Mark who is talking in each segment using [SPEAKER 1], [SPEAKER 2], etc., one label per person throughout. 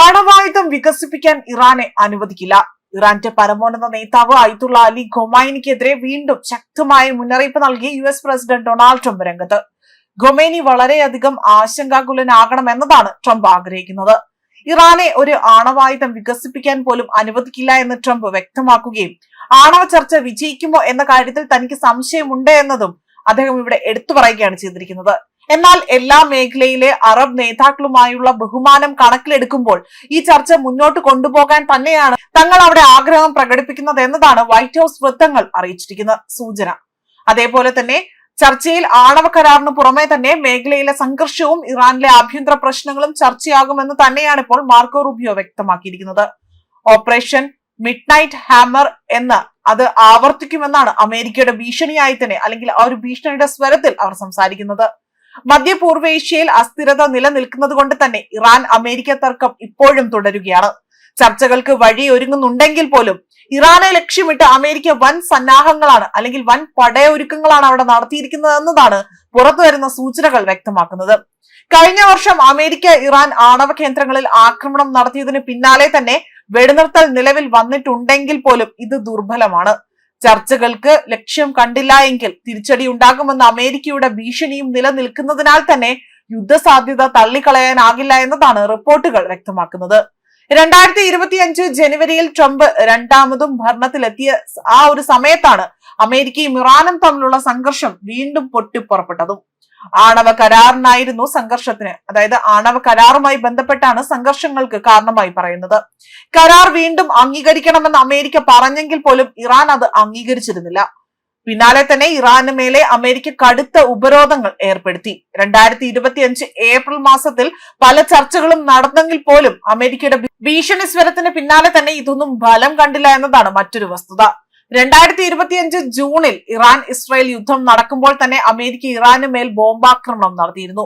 [SPEAKER 1] ആണവായുധം വികസിപ്പിക്കാൻ ഇറാനെ അനുവദിക്കില്ല. ഇറാന്റെ പരമോന്നത നേതാവ് അയത്തുള്ള അലി ഖൊമൈനിക്കെതിരെ വീണ്ടും ശക്തമായ മുന്നറിയിപ്പ് നൽകി US പ്രസിഡന്റ് ഡൊണാൾഡ് ട്രംപ് രംഗത്ത്. ഖൊമൈനി വളരെയധികം ആശങ്കാകുലനാകണമെന്നതാണ് ട്രംപ് ആഗ്രഹിക്കുന്നത്. ഇറാനെ ഒരു ആണവായുധം വികസിപ്പിക്കാൻ പോലും അനുവദിക്കില്ല എന്ന് ട്രംപ് വ്യക്തമാക്കുകയും ആണവ ചർച്ച വിജയിക്കുമോ എന്ന കാര്യത്തിൽ തനിക്ക് സംശയമുണ്ട് എന്നതും അദ്ദേഹം ഇവിടെ എടുത്തു പറയുകയാണ് ചെയ്തിരിക്കുന്നത്. എന്നാൽ എല്ലാ മേഖലയിലെ അറബ് നേതാക്കളുമായുള്ള ബഹുമാനം കണക്കിലെടുക്കുമ്പോൾ ഈ ചർച്ച മുന്നോട്ട് കൊണ്ടുപോകാൻ തന്നെയാണ് തങ്ങൾ അവിടെ ആഗ്രഹം പ്രകടിപ്പിക്കുന്നത് എന്നതാണ് വൈറ്റ് ഹൌസ് വൃത്തങ്ങൾ അറിയിച്ചിരിക്കുന്ന സൂചന. അതേപോലെ തന്നെ ചർച്ചയിൽ ആണവ കരാറിന് പുറമെ തന്നെ മേഖലയിലെ സംഘർഷവും ഇറാനിലെ ആഭ്യന്തര പ്രശ്നങ്ങളും ചർച്ചയാകുമെന്ന് തന്നെയാണ് ഇപ്പോൾ മാർക്കോ റൂബിയോ വ്യക്തമാക്കിയിരിക്കുന്നത്. ഓപ്പറേഷൻ മിഡ് നൈറ്റ് ഹാമർ എന്ന് അത് ആവർത്തിക്കുമെന്നാണ് അമേരിക്കയുടെ ഭീഷണിയായി തന്നെ, അല്ലെങ്കിൽ ആ ഒരു ഭീഷണിയുടെ സ്വരത്തിൽ അവർ സംസാരിക്കുന്നത്. മധ്യപൂർവേഷ്യയിൽ അസ്ഥിരത നിലനിൽക്കുന്നത് കൊണ്ട് തന്നെ ഇറാൻ അമേരിക്ക തർക്കം ഇപ്പോഴും തുടരുകയാണ്. ചർച്ചകൾക്ക് വഴി ഒരുങ്ങുന്നുണ്ടെങ്കിൽ പോലും ഇറാനെ ലക്ഷ്യമിട്ട് അമേരിക്ക വൻ സന്നാഹങ്ങളാണ്, അല്ലെങ്കിൽ വൻ പടയൊരുക്കങ്ങളാണ് അവിടെ നടത്തിയിരിക്കുന്നത് എന്നതാണ് പുറത്തുവരുന്ന സൂചനകൾ വ്യക്തമാക്കുന്നത്. കഴിഞ്ഞ വർഷം അമേരിക്ക ഇറാൻ ആണവ കേന്ദ്രങ്ങളിൽ ആക്രമണം നടത്തിയതിന് പിന്നാലെ തന്നെ വെടിനിർത്തൽ നിലവിൽ വന്നിട്ടുണ്ടെങ്കിൽ പോലും ഇത് ദുർബലമാണ്. ചർച്ചകൾക്ക് ലക്ഷ്യം കണ്ടില്ല എങ്കിൽ തിരിച്ചടി ഉണ്ടാകുമെന്ന അമേരിക്കയുടെ ഭീഷണിയും നിലനിൽക്കുന്നതിനാൽ തന്നെ യുദ്ധസാധ്യത തള്ളിക്കളയാനാകില്ല എന്നതാണ് റിപ്പോർട്ടുകൾ വ്യക്തമാക്കുന്നത്. 2025 ജനുവരിയിൽ ട്രംപ് രണ്ടാമതും ഭരണത്തിലെത്തിയ ആ ഒരു സമയത്താണ് അമേരിക്കയും ഇറാനും തമ്മിലുള്ള സംഘർഷം വീണ്ടും പൊട്ടിപ്പുറപ്പെട്ടതും. ആണവ കരാറിനായിരുന്നു സംഘർഷത്തിന്, അതായത് ആണവ കരാറുമായി ബന്ധപ്പെട്ടാണ് സംഘർഷങ്ങൾക്ക് കാരണമായി പറയുന്നത്. കരാർ വീണ്ടും അംഗീകരിക്കണമെന്ന് അമേരിക്ക പറഞ്ഞെങ്കിൽ പോലും ഇറാൻ അത് അംഗീകരിച്ചിരുന്നില്ല. പിന്നാലെ തന്നെ ഇറാന് മേലെ അമേരിക്ക കടുത്ത ഉപരോധങ്ങൾ ഏർപ്പെടുത്തി. 2025 ഏപ്രിൽ മാസത്തിൽ പല ചർച്ചകളും നടന്നെങ്കിൽ പോലും അമേരിക്കയുടെ ഭീഷണി സ്വരത്തിന് പിന്നാലെ തന്നെ ഇതൊന്നും ഫലം കണ്ടില്ല എന്നതാണ് മറ്റൊരു വസ്തുത. 2025 ജൂണിൽ ഇറാൻ ഇസ്രായേൽ യുദ്ധം നടക്കുമ്പോൾ തന്നെ അമേരിക്ക ഇറാന് മേൽ ബോംബാക്രമണം നടത്തിയിരുന്നു.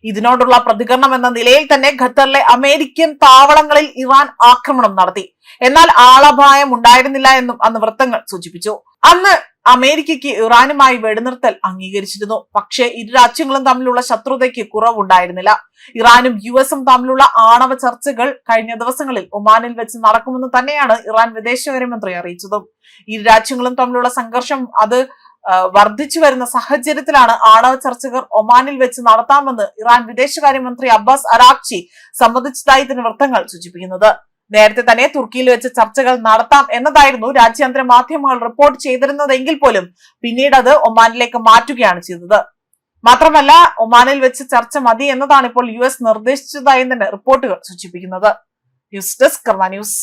[SPEAKER 1] ഇതിനോടുള്ള പ്രതികരണം എന്ന നിലയിൽ തന്നെ ഖത്തറിലെ അമേരിക്കൻ താവളങ്ങളിൽ ഇറാൻ ആക്രമണം നടത്തി. എന്നാൽ ആളപായം ഉണ്ടായിരുന്നില്ല എന്നും അന്ന് വൃത്തങ്ങൾ സൂചിപ്പിച്ചു. അന്ന് അമേരിക്കയ്ക്ക് ഇറാനുമായി വെടിനിർത്തൽ അംഗീകരിച്ചിരുന്നു. പക്ഷേ ഇരു രാജ്യങ്ങളും തമ്മിലുള്ള ശത്രുതയ്ക്ക് കുറവുണ്ടായിരുന്നില്ല. ഇറാനും US തമ്മിലുള്ള ആണവ ചർച്ചകൾ കഴിഞ്ഞ ദിവസങ്ങളിൽ ഒമാനിൽ വെച്ച് നടക്കുമെന്ന് തന്നെയാണ് ഇറാൻ വിദേശകാര്യമന്ത്രി അറിയിച്ചതും. ഇരു രാജ്യങ്ങളും തമ്മിലുള്ള സംഘർഷം അത് വർദ്ധിച്ചു വരുന്ന സാഹചര്യത്തിലാണ് ആണവ ചർച്ചകൾ ഒമാനിൽ വെച്ച് നടത്താമെന്ന് ഇറാൻ വിദേശകാര്യമന്ത്രി അബ്ബാസ് അറാഖ്ചി സമ്മതിച്ചതായി തന്നെ വൃത്തങ്ങൾ സൂചിപ്പിക്കുന്നത്. നേരത്തെ തന്നെ തുർക്കിയിൽ വെച്ച് ചർച്ചകൾ നടത്താം എന്നതായിരുന്നു രാജ്യാന്തര മാധ്യമങ്ങൾ റിപ്പോർട്ട് ചെയ്തിരുന്നതെങ്കിൽ പോലും പിന്നീട് അത് ഒമാനിലേക്ക് മാറ്റുകയാണ് ചെയ്തത്. മാത്രമല്ല ഒമാനിൽ വെച്ച് ചർച്ച മതി എന്നതാണ് ഇപ്പോൾ US നിർദ്ദേശിച്ചതായി തന്നെ റിപ്പോർട്ടുകൾ സൂചിപ്പിക്കുന്നത്. ന്യൂസ് ഡെസ്ക് കർമ്മ ന്യൂസ്.